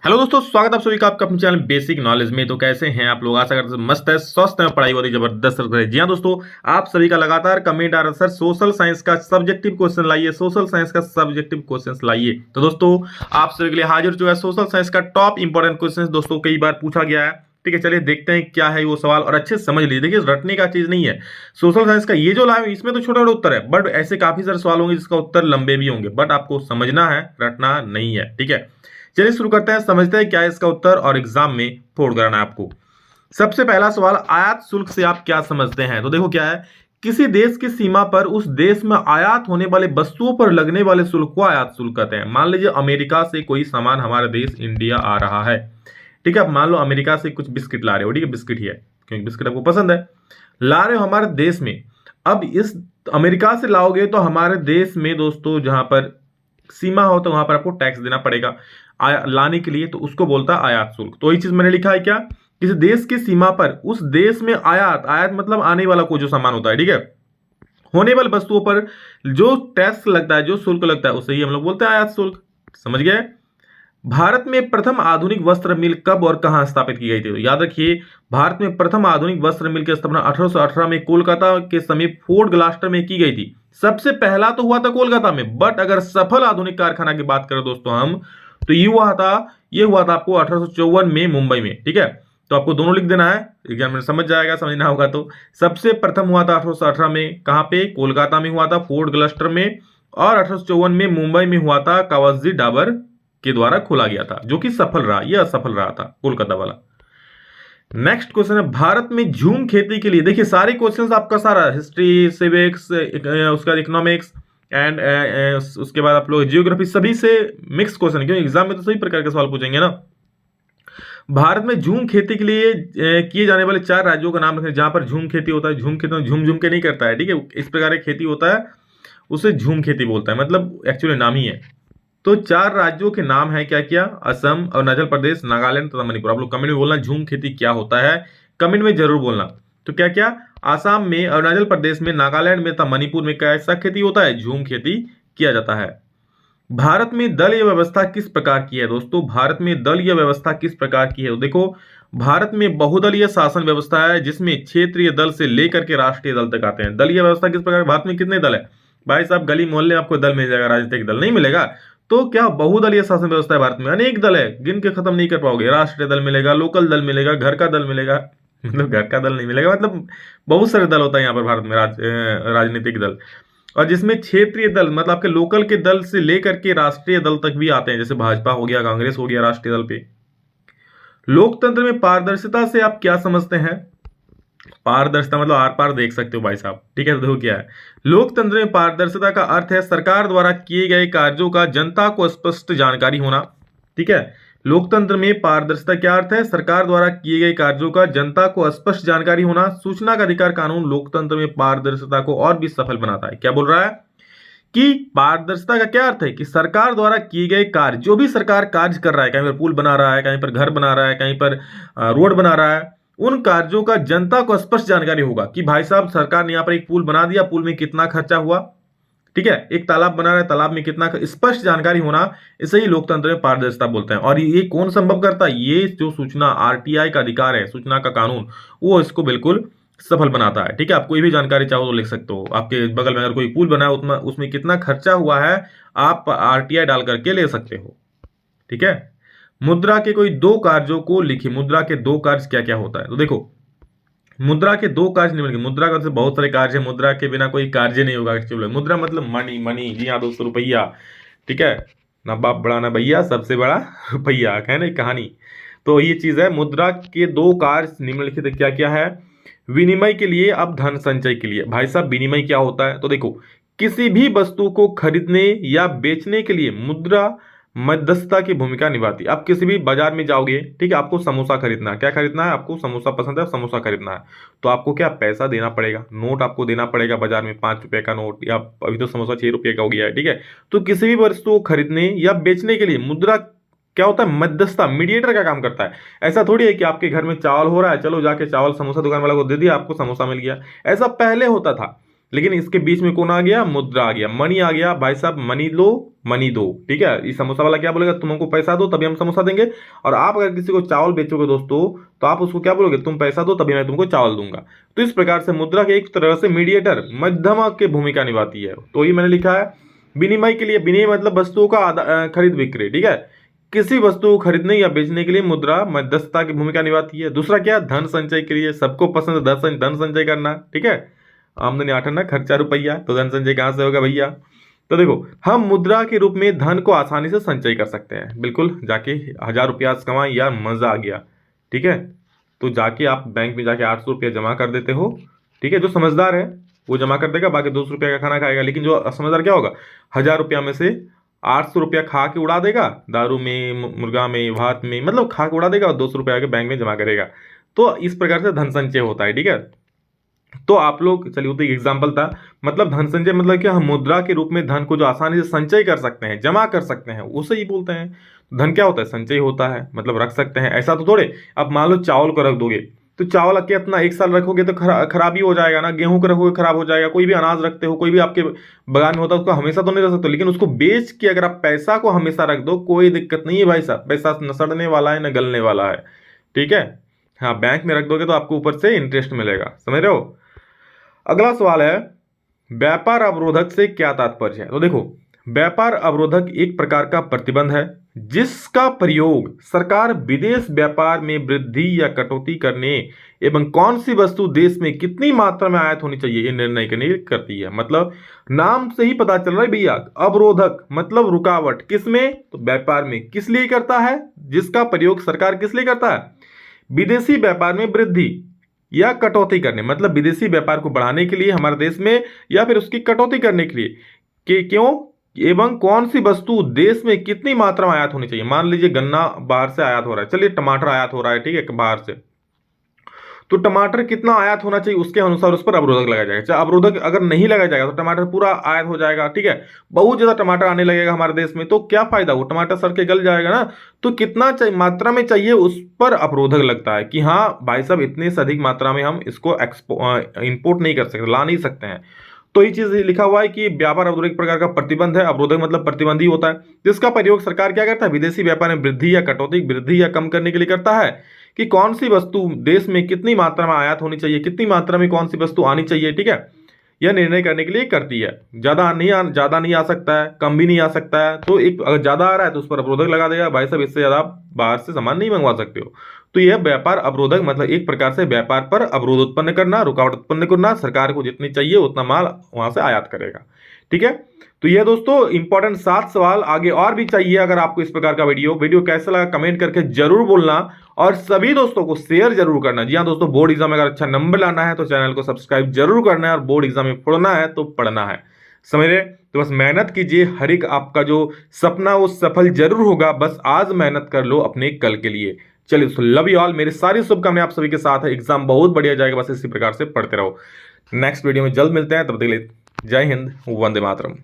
Hello दोस्तों, स्वागत है आप सभी का आपका अपने चैनल बेसिक नॉलेज में। तो कैसे हैं आप लोग? आशा करते हैं मस्त है, स्वस्थ है, पढ़ाई बहुत ही जबरदस्त चल रही है। जी हाँ दोस्तों, आप सभी का लगातार कमेंट आ रहा है, सर सोशल साइंस का सब्जेक्टिव क्वेश्चन लाइए, सोशल साइंस का सब्जेक्टिव क्वेश्चन लाइए। तो दोस्तों आप सभी के लिए हाजिर जो है सोशल साइंस का टॉप इंपॉर्टेंट क्वेश्चन दोस्तों कई बार पूछा गया है। ठीक है, चलिए देखते हैं क्या है वो सवाल और अच्छे से समझ लीजिए। देखिए रटने का चीज नहीं है सोशल साइंस का, ये जो लाए इसमें तो छोटा छोटा उत्तर है, बट ऐसे काफी सारे सवाल होंगे जिसका उत्तर लंबे भी होंगे, बट आपको समझना है, रटना नहीं है। ठीक है, चलिए शुरू करते हैं, समझते हैं क्या है इसका उत्तर और एग्जाम में फोड़ कराना है आपको। सबसे पहला सवाल, आयात शुल्क से आप क्या समझते हैं? तो देखो क्या है, किसी देश की सीमा पर उस देश में आयात होने वाले वस्तुओं पर लगने वाले शुल्क को आयात शुल्क कहते हैं। मान लीजिए अमेरिका से कोई सामान हमारे देश इंडिया आ रहा है। ठीक है, आप मान लो अमेरिका से कुछ बिस्किट ला रहे हो, ठीक है, बिस्किट ही है क्योंकि बिस्किट आपको पसंद है, ला रहे हो हमारे देश में। अब इस अमेरिका से लाओगे तो हमारे देश में दोस्तों जहां पर सीमा हो तो वहां पर आपको टैक्स देना पड़ेगा लाने के लिए, तो उसको बोलता है आयात शुल्क। तो ये चीज मैंने लिखा है क्या, किसी देश की सीमा पर उस देश में आयात, आयात मतलब आने वाला कोई जो सामान होता है, ठीक है, होने वाली वस्तुओं पर जो टैक्स लगता है, जो शुल्क लगता है, उसे ही हम लोग बोलते हैं आयात शुल्क। समझ गए? भारत में प्रथम आधुनिक वस्त्र मिल कब और कहां स्थापित की गई थी? तो याद रखिए, भारत में प्रथम आधुनिक वस्त्र मिल की स्थापना 1818 में कोलकाता के समीप फोर्ट ग्लास्टर में की गई थी। सबसे पहला तो हुआ था कोलकाता में, बट अगर सफल आधुनिक कारखाना की बात करें दोस्तों हम, तो ये हुआ था आपको 1854 में मुंबई में। ठीक है, तो आपको दोनों लिख देना है, एग्जाम में समझ जाएगा, समझना होगा। तो सबसे प्रथम हुआ था 1818 में, कहां पे? कोलकाता में हुआ था, फोर्ट ग्लस्टर में, और 1854 में मुंबई में हुआ था, कावाजी डाबर के द्वारा खोला गया था, जो कि सफल रहा, यह असफल रहा था कोलकाता वाला। नेक्स्ट क्वेश्चन है, भारत में झूम खेती के लिए, देखिए सारे क्वेश्चंस आपका सारा हिस्ट्री, सिविक्स, उसका इकोनॉमिक्स एंड उसके बाद आप लोग जियोग्राफी, सभी से मिक्स क्वेश्चन है, क्योंकि एग्जाम में तो सभी प्रकार के सवाल पूछेंगे ना। भारत में झूम खेती के लिए किए जाने वाले 4 राज्यों का नाम रखें जहां पर झूम खेती होता है। झूम खेती झूम झूम के नहीं करता है, ठीक है, इस प्रकार की खेती होता है, उसे झूम खेती बोलता है, मतलब एक्चुअली नाम ही है। तो 4 राज्यों के नाम है क्या क्या? असम, अरुणाचल प्रदेश, नागालैंड तथा मणिपुर। आप लोग कमेंट में बोलना झूम खेती क्या होता है, कमेंट में जरूर बोलना। तो क्या क्या? आसाम में, अरुणाचल प्रदेश में, नागालैंड में तथा मणिपुर में कैसा खेती होता है? झूम खेती किया जाता है। भारत में दलीय व्यवस्था किस प्रकार की है दोस्तों? भारत में दलीय व्यवस्था किस प्रकार की है? तो देखो, भारत में बहुदलीय शासन व्यवस्था है, जिसमें क्षेत्रीय दल से लेकर के राष्ट्रीय दल तक आते हैं। दलीय व्यवस्था किस प्रकार? भारत में कितने दल है भाई साहब? गली मोहल्ले में आपको दल मिल जाएगा, राजनीतिक दल नहीं मिलेगा। तो क्या बहुदलीय शासन व्यवस्था है भारत में? अनेक दल है, गिन के खत्म नहीं कर पाओगे। राष्ट्रीय दल मिलेगा, लोकल दल मिलेगा, घर का दल मिलेगा, मतलब घर का दल नहीं मिलेगा, मतलब बहुत सारे दल होता है यहाँ पर भारत में, राजनीतिक दल। और जिसमें क्षेत्रीय दल मतलब आपके लोकल के दल से लेकर के राष्ट्रीय दल तक भी आते हैं, जैसे भाजपा हो गया, कांग्रेस हो गया राष्ट्रीय दल पे। लोकतंत्र में पारदर्शिता से आप क्या समझते हैं? पारदर्शिता मतलब आर पार देख सकते हो भाई साहब। ठीक है, तो देखो क्या है, लोकतंत्र में पारदर्शिता का अर्थ है सरकार द्वारा किए गए कार्यों का जनता को स्पष्ट जानकारी होना। ठीक है, लोकतंत्र में पारदर्शिता क्या अर्थ है? सरकार द्वारा किए गए कार्यों का जनता को स्पष्ट जानकारी होना। सूचना का अधिकार कानून लोकतंत्र में पारदर्शिता को और भी सफल बनाता है। क्या बोल रहा है कि पारदर्शिता का क्या अर्थ है कि सरकार द्वारा किए गए कार्य, जो भी सरकार कार्य कर रहा है, कहीं पर पुल बना रहा है, कहीं पर घर बना रहा है, कहीं पर रोड बना रहा है, उन कार्यों का जनता को स्पष्ट जानकारी होगा कि भाई साहब सरकार ने यहां पर एक पुल बना दिया, पुल में कितना खर्चा हुआ, ठीक है, एक तालाब बना रहा है, तालाब में कितना, स्पष्ट जानकारी होना, इसे ही लोकतंत्र में पारदर्शिता बोलते हैं। और ये कौन संभव करता है? ये जो सूचना आरटीआई का अधिकार है, सूचना का कानून, वो इसको बिल्कुल सफल बनाता है। ठीक है, आप कोई भी जानकारी चाहो तो लिख सकते हो। आपके बगल में अगर कोई पुल बना है, उसमें कितना खर्चा हुआ है, आप आरटीआई डाल करके ले सकते हो। ठीक है, मुद्रा के कोई 2 कार्यों को लिखिए। मुद्रा के 2 कार्य क्या क्या होता है? तो देखो, मुद्रा के 2 कार्य निम्नलिखित। मुद्रा का बहुत सारे कार्य है, मुद्रा के बिना कोई कार्य नहीं होगा एक्चुअली। मुद्रा मतलब मनी, मनी, जी हाँ दोस्तों, रुपया। ठीक है, ना बाप बड़ा ना भैया, सबसे बड़ा रुपया है ना कहानी। तो ये चीज है, मुद्रा के 2 कार्य निम्नलिखित क्या क्या है? विनिमय के लिए, अब धन संचय के लिए। भाई साहब विनिमय क्या होता है? तो देखो, किसी भी वस्तु को खरीदने या बेचने के लिए मुद्रा मध्यस्थता की भूमिका निभाती है। आप किसी भी बाजार में जाओगे, ठीक है, आपको समोसा खरीदना है, क्या खरीदना है? आपको समोसा पसंद है, समोसा खरीदना है, तो आपको क्या पैसा देना पड़ेगा, नोट आपको देना पड़ेगा बाजार में, 5 रुपए का नोट, या अभी तो समोसा 6 रुपए का हो गया है। ठीक है, तो किसी भी वस्तु को खरीदने या बेचने के लिए मुद्रा क्या होता है? मध्यस्थता, मीडिएटर का काम करता है। ऐसा थोड़ी है कि आपके घर में चावल हो रहा है, चलो जाके चावल समोसा दुकान वाला को दे दिया, आपको समोसा मिल गया। ऐसा पहले होता था, लेकिन इसके बीच में कौन आ गया? मुद्रा आ गया, मनी आ गया। भाई साहब मनी लो, मनी दो, ठीक है। इस समोसा वाला क्या बोलेगा, तुम हमको पैसा दो तभी हम समोसा देंगे। और आप अगर किसी को चावल बेचोगे दोस्तों, तो आप उसको क्या बोलोगे, तुम पैसा दो तभी मैं तुमको चावल दूंगा। तो इस प्रकार से मुद्रा के एक तरह से मीडिएटर, मध्यमा की भूमिका निभाती है। तो ये मैंने लिखा है विनिमय के लिए। विनिमय मतलब वस्तुओं का खरीद बिक्री, ठीक है। किसी वस्तु को खरीदने या बेचने के लिए मुद्रा मध्यस्थता की भूमिका निभाती है। दूसरा क्या, धन संचय के लिए। सबको पसंद है धन संचय करना, ठीक है। आमदनी 8 आना, खर्चा रुपया, तो धन संचय कहां से होगा भैया। तो देखो, हम मुद्रा के रूप में धन को आसानी से संचय कर सकते हैं। बिल्कुल, जाके 1000 रुपया कमाए यार, मजा आ गया, ठीक है। तो जाके आप बैंक में जाके 800 रुपया जमा कर देते हो, ठीक है। जो समझदार है वो जमा कर देगा, बाकी 200 रुपया का खाना खाएगा। लेकिन जो असमझदार क्या होगा, 1000 रुपया में से 800 रुपया खा के उड़ा देगा, दारू में, मुर्गा में, भात में, मतलब खा के उड़ा देगा, और 200 रुपया के बैंक में जमा करेगा। तो इस प्रकार से धन संचय होता है, ठीक है। तो आप लोग, चलिए वो तो एक एग्जाम्पल था। मतलब धन संचय मतलब क्या, हम मुद्रा के रूप में धन को जो आसानी से संचय कर सकते हैं, जमा कर सकते हैं, उसे ही बोलते हैं। धन क्या होता है, संचय होता है, मतलब रख सकते हैं। ऐसा तो थोड़े अब मान लो चावल को रख दोगे, तो चावल के अपना 1 साल रखोगे तो खराबी हो जाएगा ना। गेहूं को रखोगे खराब हो जाएगा। कोई भी अनाज रखते हो, कोई भी आपके बगान में होता है, उसको हमेशा तो नहीं रख सकते। लेकिन उसको बेच के अगर आप पैसा को हमेशा रख दो, कोई दिक्कत नहीं है भाई साहब। पैसा न सड़ने वाला है न गलने वाला है, ठीक है। हाँ, बैंक में रख दोगे तो आपको ऊपर से इंटरेस्ट मिलेगा, समझ रहे हो। अगला सवाल है, व्यापार अवरोधक से क्या तात्पर्य है। तो देखो, व्यापार अवरोधक एक प्रकार का प्रतिबंध है जिसका प्रयोग सरकार विदेश व्यापार में वृद्धि या कटौती करने एवं कौन सी वस्तु देश में कितनी मात्रा में आयात होनी चाहिए, ये निर्णय करने करती है। मतलब नाम से ही पता चल रहा है भैया, अवरोधक मतलब रुकावट, किसमें, तो व्यापार में। किस लिए करता है, जिसका प्रयोग सरकार किस लिए करता है, विदेशी व्यापार में वृद्धि या कटौती करने, मतलब विदेशी व्यापार को बढ़ाने के लिए हमारे देश में, या फिर उसकी कटौती करने के लिए। कि क्यों, एवं कौन सी वस्तु देश में कितनी मात्रा में आयात होनी चाहिए। मान लीजिए गन्ना बाहर से आयात हो रहा है, चलिए टमाटर आयात हो रहा है, ठीक है, बाहर से। तो टमाटर कितना आयात होना चाहिए, उसके अनुसार उस पर अवरोधक लगाया जाएगा। चाहे अवरोधक अगर नहीं लगाया जाएगा तो टमाटर पूरा आयात हो जाएगा, ठीक है। बहुत ज्यादा टमाटर आने लगेगा हमारे देश में, तो क्या फायदा, वो टमाटर सड़ के गल जाएगा ना। तो कितना मात्रा में चाहिए, उस पर अवरोधक लगता है कि हाँ भाई साहब, इतनी से अधिक मात्रा में हम इसको इंपोर्ट नहीं कर सकते, ला नहीं सकते हैं। तो ये चीज लिखा हुआ है कि व्यापार अवरोधक एक प्रकार का प्रतिबंध है। अवरोधक मतलब प्रतिबंधी होता है, जिसका प्रयोग सरकार क्या करता है, विदेशी व्यापार में वृद्धि या कटौती, वृद्धि या कम करने के लिए करता है। कि कौन सी वस्तु देश में कितनी मात्रा में आयात होनी चाहिए, कितनी मात्रा में कौन सी वस्तु आनी चाहिए, ठीक है। यह निर्णय करने के लिए करती है। ज्यादा नहीं आ सकता है, कम भी नहीं आ सकता है। तो एक अगर ज्यादा आ रहा है तो उस पर अवरोधक लगा देगा, भाई साहब इससे ज्यादा आप बाहर से सामान नहीं मंगवा सकते हो। तो यह व्यापार अवरोधक मतलब एक प्रकार से व्यापार पर अवरोध उत्पन्न करना, रुकावट उत्पन्न करना। सरकार को जितनी चाहिए उतना माल वहां से आयात करेगा, ठीक है। तो ये दोस्तों इंपॉर्टेंट 7 सवाल, आगे और भी चाहिए। अगर आपको इस प्रकार का वीडियो कैसा लगा कमेंट करके जरूर बोलना, और सभी दोस्तों को शेयर जरूर करना। जी हाँ दोस्तों, बोर्ड एग्जाम में अगर अच्छा नंबर लाना है तो चैनल को सब्सक्राइब जरूर करना है, और बोर्ड एग्जाम में पढ़ना है तो पढ़ना है, समझ रहे। तो बस मेहनत कीजिए, हर एक आपका जो सपना वो सफल जरूर होगा। बस आज मेहनत कर लो अपने कल के लिए। चलिए दोस्तों, लव यू ऑल, मेरी सारी शुभकामनाएं आप सभी के साथ है। एग्जाम बहुत बढ़िया जाएगा, बस इसी प्रकार से पढ़ते रहो। नेक्स्ट वीडियो में जल्द मिलते हैं, तब तक के लिए जय हिंद, वंदे मातरम।